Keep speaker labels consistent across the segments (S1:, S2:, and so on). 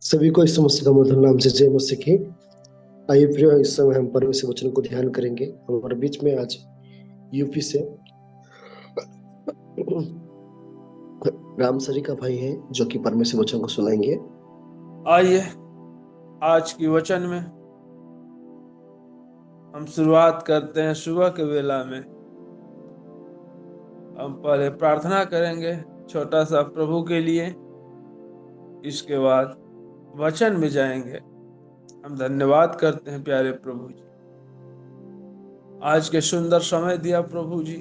S1: सभी को इस मसीह का मधुर नाम से जय मसीह की। आइए प्रिय, इस समय हम परमेश्वर वचन को ध्यान करेंगे। हमारे बीच में आज यूपी से राम सरी का भाई है, जो कि परमेश्वर वचन को सुनाएंगे।
S2: आइए आज की वचन में हम शुरुआत करते हैं। सुबह के वेला में हम पहले प्रार्थना करेंगे छोटा सा प्रभु के लिए। इसके बाद वचन में जाएंगे। हम धन्यवाद करते हैं प्यारे प्रभु जी, आज के सुंदर समय दिया प्रभु जी,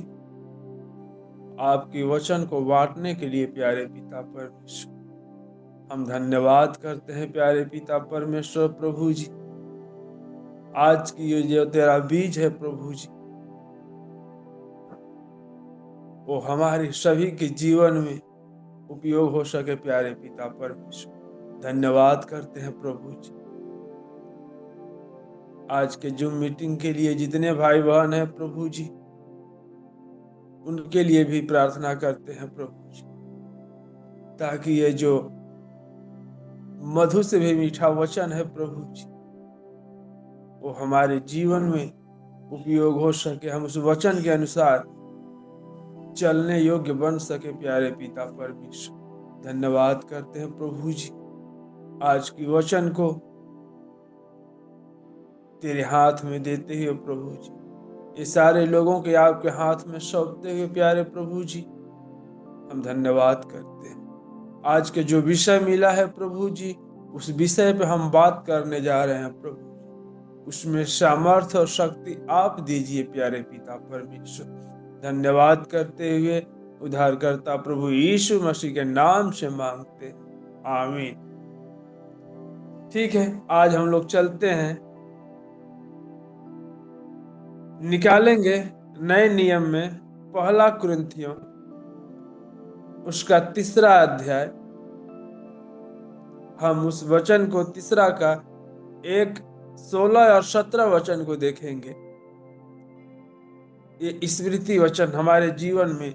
S2: आपकी वचन को बांटने के लिए प्यारे पिता परमेश्वर। हम धन्यवाद करते हैं प्यारे पिता परमेश्वर प्रभु जी, आज की ये जो तेरा बीज है प्रभु जी, वो हमारे सभी के जीवन में उपयोग हो सके प्यारे पिता परमेश्वर। धन्यवाद करते हैं प्रभु जी। आज के जूम मीटिंग के लिए जितने भाई बहन हैं प्रभु जी, उनके लिए भी प्रार्थना करते हैं प्रभु जी, ताकि ये जो मधु से भी मीठा वचन है प्रभु जी, वो हमारे जीवन में उपयोग हो सके, हम उस वचन के अनुसार चलने योग्य बन सके प्यारे पिता परमेश्वर। धन्यवाद करते हैं प्रभु जी। आज की वचन को तेरे हाथ में देते हुए प्रभु जी, ये सारे लोगों के आपके हाथ में सौंपते हुए प्यारे प्रभु जी, हम धन्यवाद करते हैं। आज के जो विषय मिला है प्रभु जी, उस विषय पे हम बात करने जा रहे हैं प्रभु जी, उसमें सामर्थ्य और शक्ति आप दीजिए प्यारे पिता परमेश्वर। धन्यवाद करते हुए उद्धारकर्ता प्रभु यीशु मसीह के नाम से मांगते हैं, आमीन। ठीक है, आज हम लोग चलते हैं, निकालेंगे नए नियम में पहला कुरिन्थियों उसका 3रा अध्याय। हम उस वचन को तीसरा का 16 और 17 वचन को देखेंगे। ये स्मृति वचन हमारे जीवन में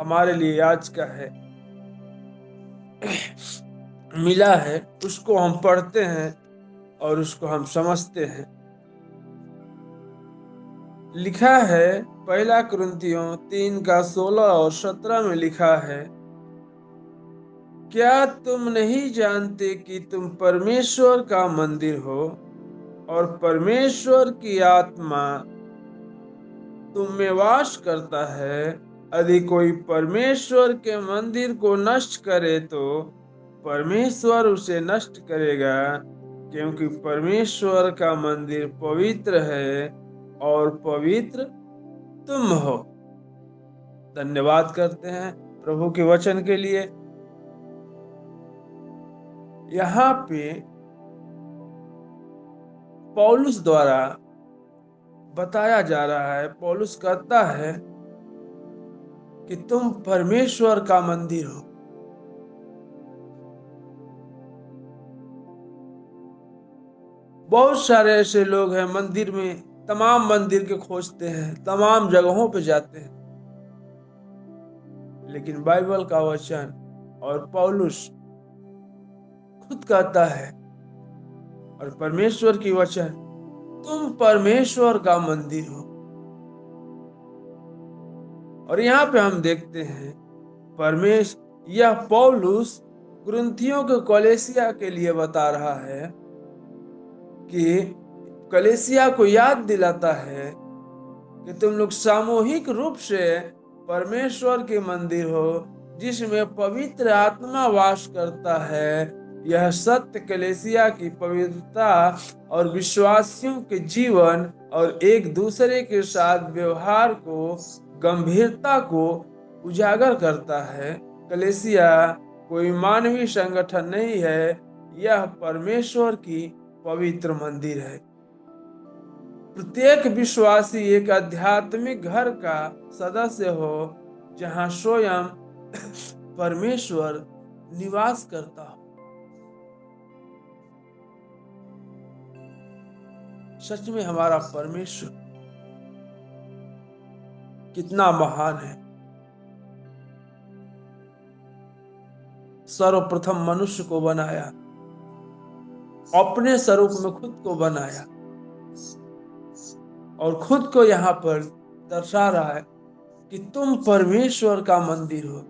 S2: हमारे लिए आज का है, मिला है, उसको हम पढ़ते हैं और उसको हम समझते हैं। लिखा है पहला कुरिन्थियों 3 का 16 और 17 में लिखा है, क्या तुम नहीं जानते कि तुम परमेश्वर का मंदिर हो और परमेश्वर की आत्मा तुम में वास करता है? यदि कोई परमेश्वर के मंदिर को नष्ट करे तो परमेश्वर उसे नष्ट करेगा, क्योंकि परमेश्वर का मंदिर पवित्र है और पवित्र तुम हो। धन्यवाद करते हैं प्रभु के वचन के लिए। यहाँ पे पौलुस द्वारा बताया जा रहा है, पौलुस कहता है कि तुम परमेश्वर का मंदिर हो। बहुत सारे ऐसे लोग हैं मंदिर में, तमाम मंदिर के खोजते हैं, तमाम जगहों पे जाते हैं, लेकिन बाइबल का वचन और पौलुस खुद कहता है और परमेश्वर की वचन, तुम परमेश्वर का मंदिर हो। और यहाँ पे हम देखते हैं यह पौलुस कुरिन्थियों के कलीसिया के लिए बता रहा है कि कलीसिया को याद दिलाता है कि तुम लोग सामूहिक रूप से परमेश्वर के मंदिर हो, जिसमें पवित्र आत्मा वास करता है। यह सत्य कलीसिया की पवित्रता और विश्वासियों के जीवन और एक दूसरे के साथ व्यवहार को, गंभीरता को उजागर करता है। कलीसिया कोई मानवीय संगठन नहीं है, यह परमेश्वर की पवित्र मंदिर है। प्रत्येक विश्वासी एक आध्यात्मिक घर का सदस्य हो, जहां स्वयं परमेश्वर निवास करता हो। सच में हमारा परमेश्वर कितना महान है। सर्वप्रथम मनुष्य को बनाया, अपने स्वरूप में खुद को बनाया और खुद को यहाँ पर दर्शा रहा है कि तुम परमेश्वर का मंदिर हो।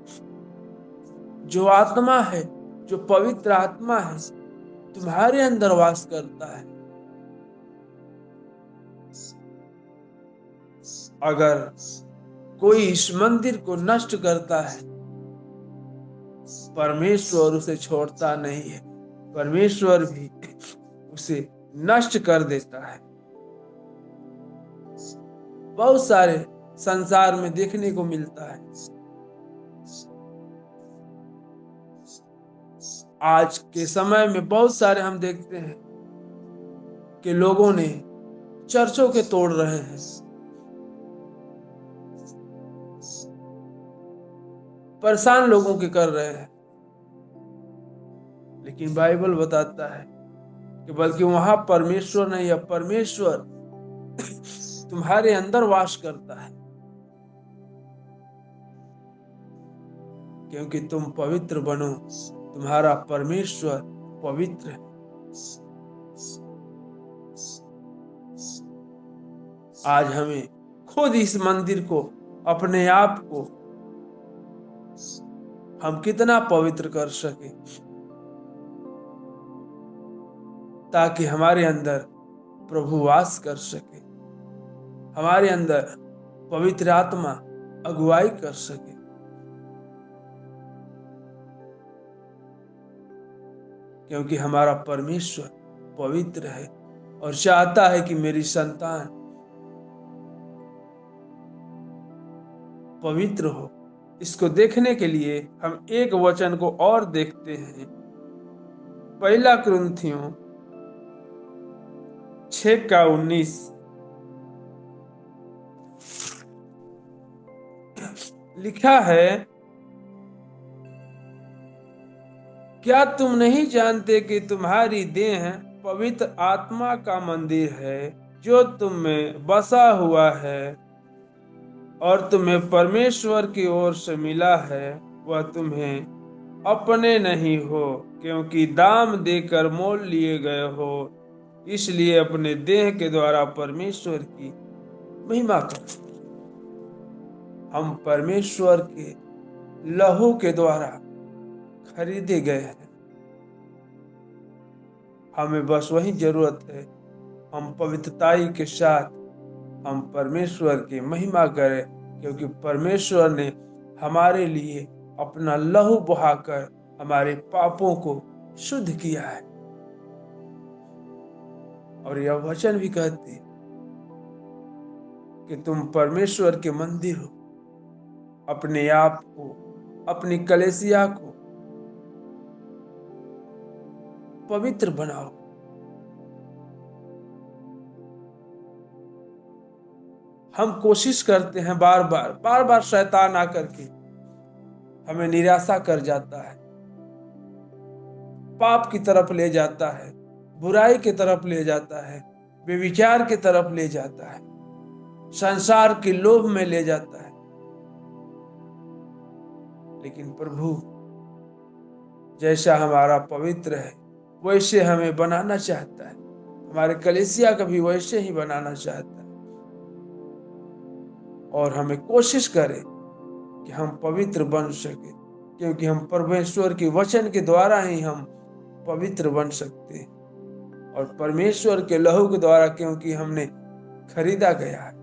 S2: जो आत्मा है, जो पवित्र आत्मा है, तुम्हारे अंदर वास करता है। अगर कोई इस मंदिर को नष्ट करता है, परमेश्वर उसे छोड़ता नहीं है, परमेश्वर भी उसे नष्ट कर देता है। बहुत सारे संसार में देखने को मिलता है। आज के समय में बहुत सारे हम देखते हैं कि लोगों ने चर्चों के तोड़ रहे हैं, परेशान लोगों के कर रहे हैं। लेकिन बाइबल बताता है कि बल्कि वहां परमेश्वर नहीं है, परमेश्वर तुम्हारे अंदर वास करता है, क्योंकि तुम पवित्र बनो, तुम्हारा परमेश्वर पवित्र है। आज हमें खुद इस मंदिर को, अपने आप को हम कितना पवित्र कर सके, ताकि हमारे अंदर प्रभु वास कर सके, हमारे अंदर पवित्र आत्मा अगुवाई कर सके। क्योंकि हमारा परमेश्वर पवित्र है और चाहता है कि मेरी संतान पवित्र हो। इसको देखने के लिए हम एक वचन को और देखते हैं। पहला कुरिन्थियों 6:19 लिखा है, क्या तुम नहीं जानते कि तुम्हारी देह पवित्र आत्मा का मंदिर है, जो तुम में बसा हुआ है और तुम्हें परमेश्वर की ओर से मिला है? वह तुम्हें अपने नहीं हो, क्योंकि दाम देकर मोल लिए गए हो। इसलिए अपने देह के द्वारा परमेश्वर की महिमा करो। हम परमेश्वर के लहू के द्वारा खरीदे गए हैं। हमें बस वही जरूरत है, हम पवित्रताई के साथ हम परमेश्वर की महिमा करें, क्योंकि परमेश्वर ने हमारे लिए अपना लहू बहाकर हमारे पापों को शुद्ध किया है। और यह वचन भी कहते कि तुम परमेश्वर के मंदिर हो। अपने आप को, अपनी कलीसिया को पवित्र बनाओ। हम कोशिश करते हैं, बार बार शैतान आकर के हमें निराशा कर जाता है, पाप की तरफ ले जाता है, बुराई की तरफ ले जाता है, व्यभिचार की तरफ ले जाता है, संसार के लोभ में ले जाता है। लेकिन प्रभु जैसा हमारा पवित्र है वैसे हमें बनाना चाहता है, हमारे कलीसिया का भी वैसे ही बनाना चाहता है। और हमें कोशिश करें कि हम पवित्र बन सके, क्योंकि हम परमेश्वर के वचन के द्वारा ही हम पवित्र बन सकते हैं, और परमेश्वर के लहू के द्वारा, क्योंकि हमने खरीदा गया है।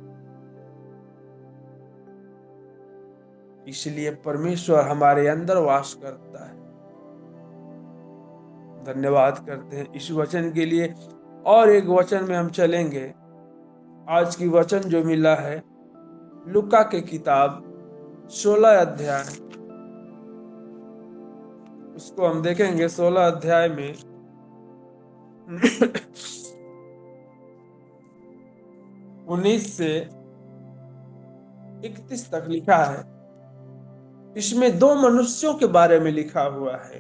S2: इसलिए परमेश्वर हमारे अंदर वास करता है। धन्यवाद करते हैं इस वचन के लिए। और एक वचन में हम चलेंगे। आज की वचन जो मिला है लूका के किताब 16 अध्याय, उसको हम देखेंगे। 16 अध्याय में 19 से 31 तक लिखा है। इसमें दो मनुष्यों के बारे में लिखा हुआ है,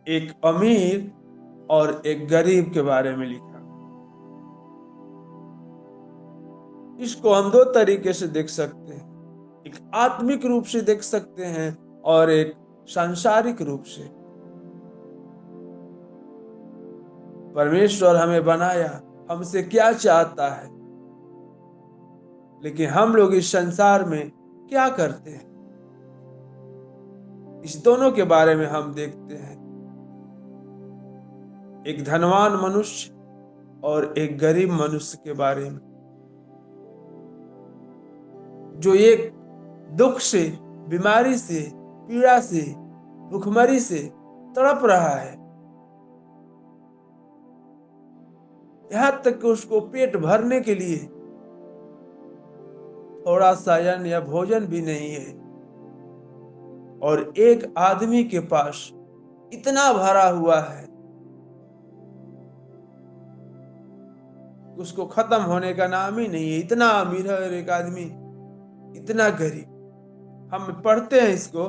S2: एक अमीर और एक गरीब के बारे में लिखा। इसको हम दो तरीके से देख सकते हैं, एक आत्मिक रूप से देख सकते हैं और एक सांसारिक रूप से। परमेश्वर हमें बनाया, हमसे क्या चाहता है, लेकिन हम लोग इस संसार में क्या करते हैं, इस दोनों के बारे में हम देखते हैं। एक धनवान मनुष्य और एक गरीब मनुष्य के बारे में, जो एक दुख से, बीमारी से, पीड़ा से, भूखमरी से तड़प रहा है, यहां तक कि उसको पेट भरने के लिए थोड़ा सा अन्न या भोजन भी नहीं है, और एक आदमी के पास इतना भरा हुआ है उसको खत्म होने का नाम ही नहीं है। इतना अमीर है और एक आदमी इतना गरीब। हम पढ़ते हैं इसको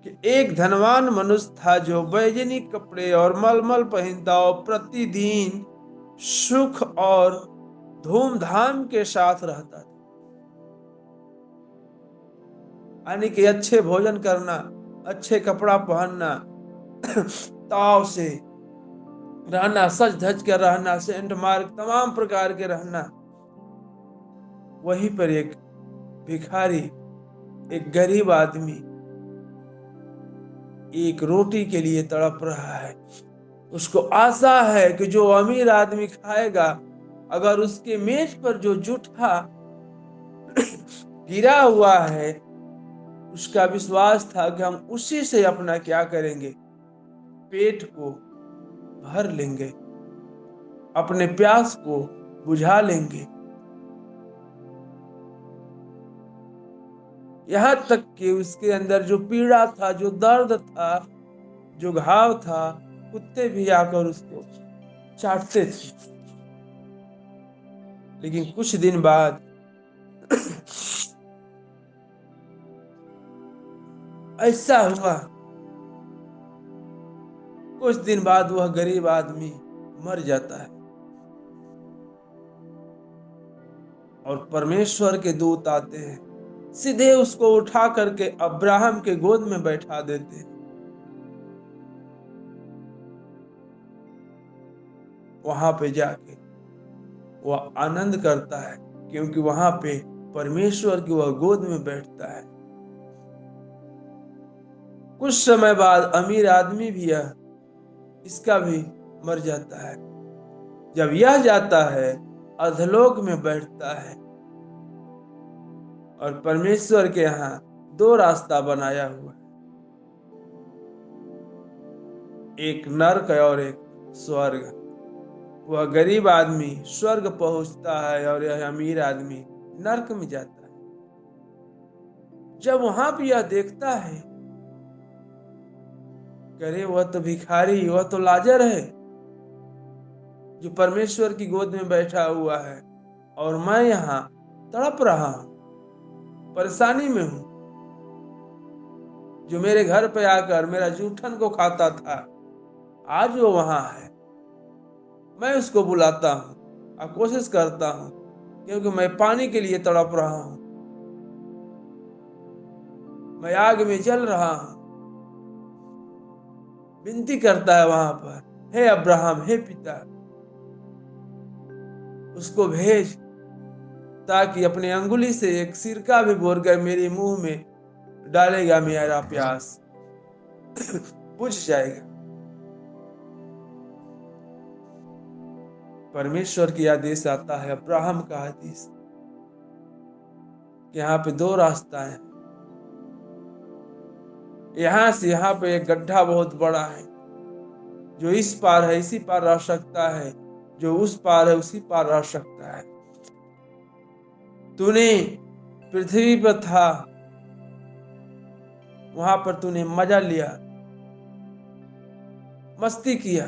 S2: कि एक धनवान मनुष्य था जो वैजनिक कपड़े और मलमल पहनता और प्रतिदिन सुख और धूमधाम के साथ रहता था। यानी कि अच्छे भोजन करना, अच्छे कपड़ा पहनना, ताव से रहना, सज धज कर रहना, सेंट मार्क तमाम प्रकार के रहना। वहीं पर एक भिखारी, एक गरीब आदमी एक रोटी के लिए तड़प रहा है। उसको आशा है कि जो अमीर आदमी खाएगा, अगर उसके मेज पर जो जूठा गिरा हुआ है, उसका विश्वास था कि हम उसी से अपना क्या करेंगे, पेट को भर लेंगे, अपने प्यास को बुझा लेंगे। यहां तक कि उसके अंदर जो पीड़ा था, जो दर्द था, जो घाव था, कुत्ते भी आकर उसको चाटते थे। लेकिन कुछ दिन बाद ऐसा हुआ, कुछ दिन बाद वह गरीब आदमी मर जाता है और परमेश्वर के दूत आते हैं, सीधे उसको उठा करके अब्राहम के गोद में बैठा देते हैं। वहां पे जाके वह आनंद करता है, क्योंकि वहां पे परमेश्वर की वह गोद में बैठता है। कुछ समय बाद अमीर आदमी भी इसका भी मर जाता है। जब यह जाता है, अधलोक में बैठता है, और परमेश्वर के यहाँ दो रास्ता बनाया हुआ है, एक नरक और एक स्वर्ग। वह गरीब आदमी स्वर्ग पहुंचता है और यह अमीर आदमी नरक में जाता है। जब वहां भी यह देखता है, अरे वह तो भिखारी, वह तो लाजर है जो परमेश्वर की गोद में बैठा हुआ है, और मैं यहाँ तड़प रहा हूं, परेशानी में हूं। जो मेरे घर पे आकर मेरा जूठन को खाता था, आज वो वहां है। मैं उसको बुलाता हूं और कोशिश करता हूं, क्योंकि मैं पानी के लिए तड़प रहा हूं, मैं आग में जल रहा हूं। विनती करता है वहां पर, हे अब्राहम, हे पिता, उसको भेज, ताकि अपने अंगुली से एक सिरका भी बोरकर मेरे मुंह में डालेगा, मेरा प्यास बुझ जाएगा। परमेश्वर की आदेश आता है, अब्राहम का आदेश। यहाँ पे दो रास्ता है, यहां से यहाँ पे एक गड्ढा बहुत बड़ा है, जो इस पार है इसी पार रह सकता है, जो उस पार है उसी पार रह सकता है। तूने पृथ्वी पर था, वहां पर तूने मजा लिया, मस्ती किया,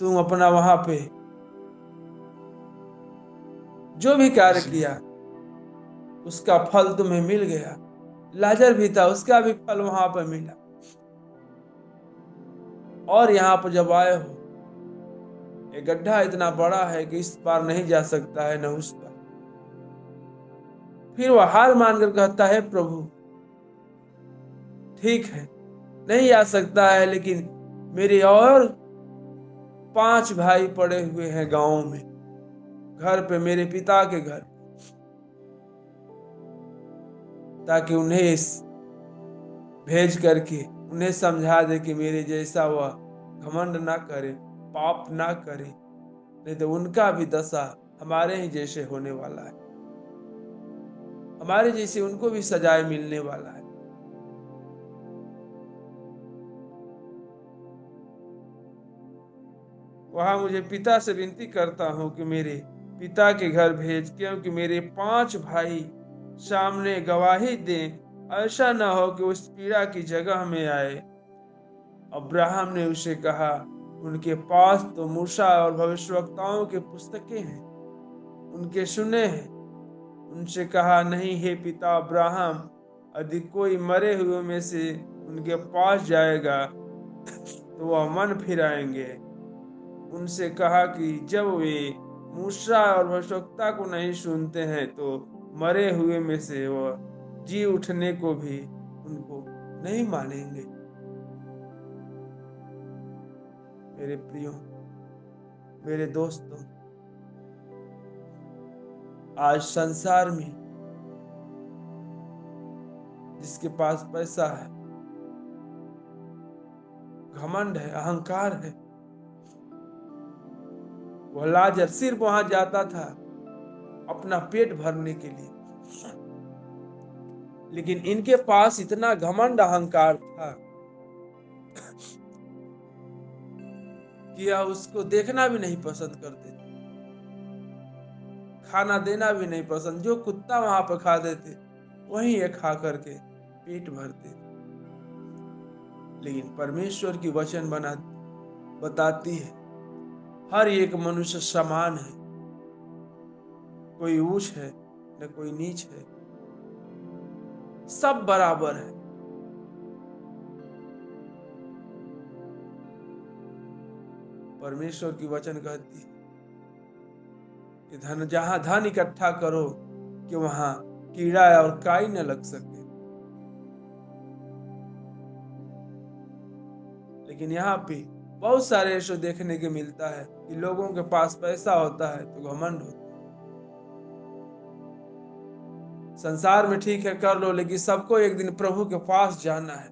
S2: तू अपना वहां पे जो भी कार्य किया उसका फल तुम्हें मिल गया। लाजर भी था, उसका भी फल वहां पर मिला। और यहाँ पर जब आए हो, ये गड्ढा इतना बड़ा है कि इस पार नहीं जा सकता है, न उस पार। फिर वह हार मानकर कहता है, प्रभु ठीक है, नहीं आ सकता है, लेकिन मेरे और 5 भाई पड़े हुए हैं गांव में, घर पे, मेरे पिता के घर, ताकि उन्हें भेज करके उन्हें समझा दे कि मेरे जैसा वह घमंड ना करे, पाप ना करे, नहीं तो उनका भी दशा हमारे ही जैसे होने वाला है, हमारे जैसे उनको भी सजाए मिलने वाला है। वहां मुझे पिता से विनती करता हूं कि मेरे पिता के घर भेज, क्योंकि मेरे 5 भाई सामने गवाही दें, ऐसा न हो कि उस पीड़ा की जगह में आए। अब्राहम ने उसे कहा, उनके पास तो मूसा और भविष्यवक्ताओं के पुस्तकें हैं, उनके सुने हैं। उनसे कहा, नहीं हे पिता अब्राहम, यदि कोई मरे हुए में से उनके पास जाएगा तो वह मन फिराएंगे। उनसे कहा कि जब वे मूसा और भविष्यवक्ता को नहीं सुनते हैं तो मरे हुए में से वह जी उठने को भी उनको नहीं मानेंगे। मेरे प्रियो, मेरे दोस्तों, आज संसार में जिसके पास पैसा है, घमंड है, अहंकार है, वह लाजर सिर्फ वहां जाता था अपना पेट भरने के लिए, लेकिन इनके पास इतना घमंड अहंकार था कि यह उसको देखना भी नहीं पसंद करते थे, खाना देना भी नहीं पसंद। जो कुत्ता वहां पर खा देते वही ये खा करके पेट भरते थे। लेकिन परमेश्वर की वचन बताती है हर एक मनुष्य समान है, कोई ऊंच है न कोई नीच है, सब बराबर है। परमेश्वर की वचन कहती है कि जहां धन इकट्ठा करो कि वहां कीड़ा और काई न लग सके। लेकिन यहाँ पे बहुत सारे ऐसे देखने के मिलता है कि लोगों के पास पैसा होता है तो घमंड होता है। संसार में ठीक है कर लो, लेकिन सबको एक दिन प्रभु के पास जाना है।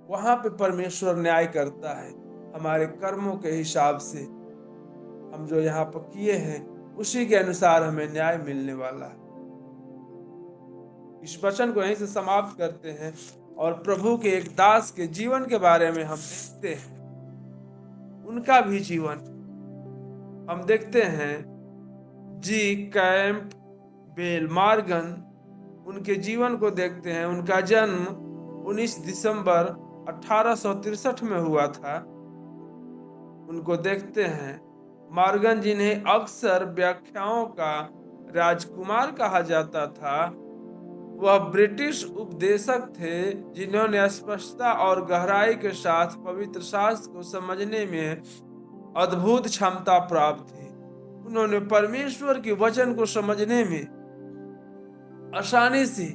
S2: वहां पे परमेश्वर न्याय करता है हमारे कर्मों के हिसाब से। हम जो यहाँ पर किए हैं उसी के अनुसार हमें न्याय मिलने वाला है। इस वचन को यहीं से समाप्त करते हैं और प्रभु के एक दास के जीवन के बारे में हम देखते हैं। उनका भी जीवन हम देखते हैं। जी कैंपबेल मॉर्गन, उनके जीवन को देखते हैं। उनका जन्म 19 दिसंबर 1863 में हुआ था। उनको देखते हैं। मॉर्गन, जिन्हें अक्सर व्याख्याओं का राजकुमार कहा जाता था, वह ब्रिटिश उपदेशक थे जिन्होंने स्पष्टता और गहराई के साथ पवित्र शास्त्र को समझने में अद्भुत क्षमता प्राप्त थी। उन्होंने परमेश्वर के वचन को समझने में आसानी से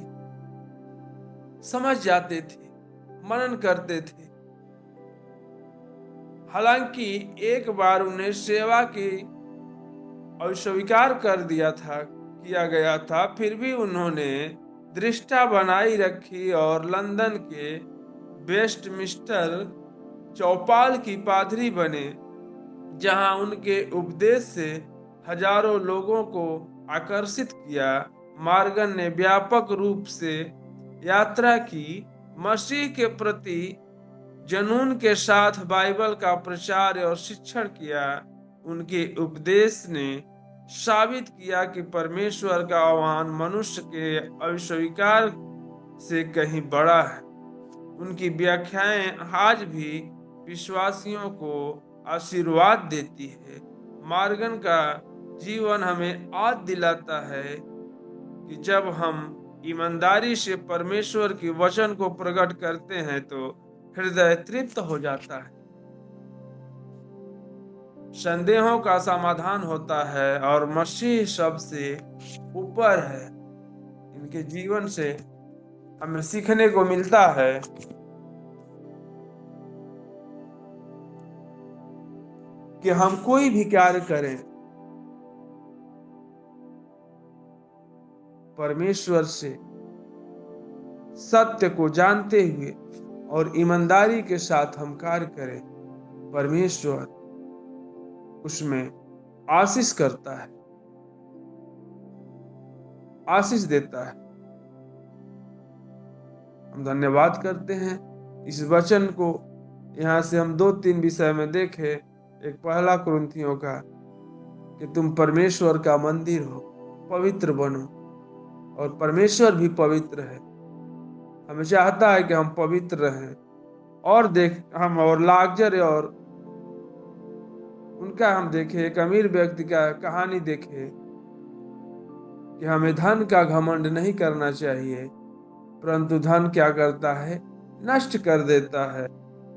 S2: समझ जाते थे, मनन करते थे। हालांकि एक बार उन्हें सेवा की अस्वीकार किया गया था, फिर भी उन्होंने दृष्टा बनाई रखी और लंदन के वेस्टमिंस्टर चौपाल की पादरी बने, जहां उनके उपदेश से हजारों लोगों को आकर्षित किया। मॉर्गन ने व्यापक रूप से यात्रा की, मसीह के प्रति जुनून के साथ बाइबल का प्रचार और शिक्षण किया। उनके उपदेश ने साबित किया कि परमेश्वर का आह्वान मनुष्य के अस्वीकार से कहीं बड़ा है। उनकी व्याख्याएं आज भी विश्वासियों को आशीर्वाद देती है। मॉर्गन का जीवन हमें याद दिलाता है कि जब हम ईमानदारी से परमेश्वर के वचन को प्रकट करते हैं तो हृदय तृप्त हो जाता है, संदेहों का समाधान होता है और मसीह सबसे ऊपर है। इनके जीवन से हमें सीखने को मिलता है कि हम कोई भी कार्य करें, परमेश्वर से सत्य को जानते हुए और ईमानदारी के साथ हम कार्य करें, परमेश्वर उसमें आशीष करता है, आशीष देता है। हम धन्यवाद करते हैं इस वचन को। यहाँ से हम 2-3 विषय में देखें। एक पहला कुरिन्थियों का कि तुम परमेश्वर का मंदिर हो, पवित्र बनो, और परमेश्वर भी पवित्र है। हमें चाहता है कि हम पवित्र रहें। और हम और लाजर और उनका हम देखें, एक अमीर व्यक्ति का कहानी देखें कि हमें धन का घमंड नहीं करना चाहिए, परंतु धन क्या करता है? नष्ट कर देता है।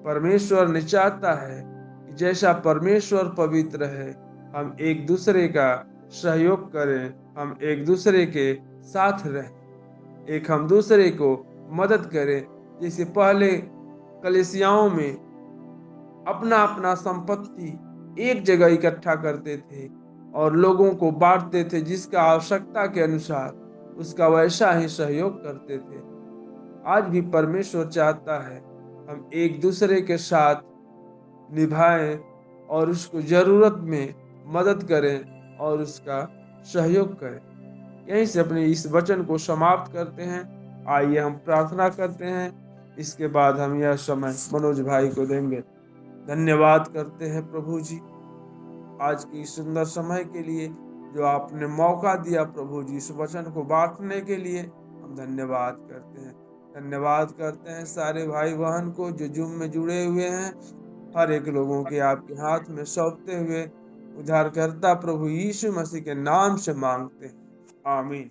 S2: परमेश्वर ने चाहता है कि जैसा परमेश्वर पवित्र है, हम एक दूसरे का सहयोग करें, हम एक दूसरे के साथ रहें, एक हम दूसरे को मदद करें। जैसे पहले कलीसियाओं में अपना अपना संपत्ति एक जगह इकट्ठा करते थे और लोगों को बांटते थे, जिसका आवश्यकता के अनुसार उसका वैसा ही सहयोग करते थे। आज भी परमेश्वर चाहता है हम एक दूसरे के साथ निभाएं और उसको जरूरत में मदद करें और उसका सहयोग करें। यहीं से अपने इस वचन को समाप्त करते हैं। आइए हम प्रार्थना करते हैं, इसके बाद हम यह समय मनोज भाई को देंगे। धन्यवाद करते हैं प्रभु जी आज की सुंदर समय के लिए जो आपने मौका दिया। प्रभु जी इस वचन को बांटने के लिए हम धन्यवाद करते हैं। धन्यवाद करते हैं सारे भाई बहन को जो जूम में जुड़े हुए हैं। हर एक लोगों के आपके हाथ में सौंपते हुए उद्धारकर्ता प्रभु यीशु मसीह के नाम से मांगते हैं, आमीन।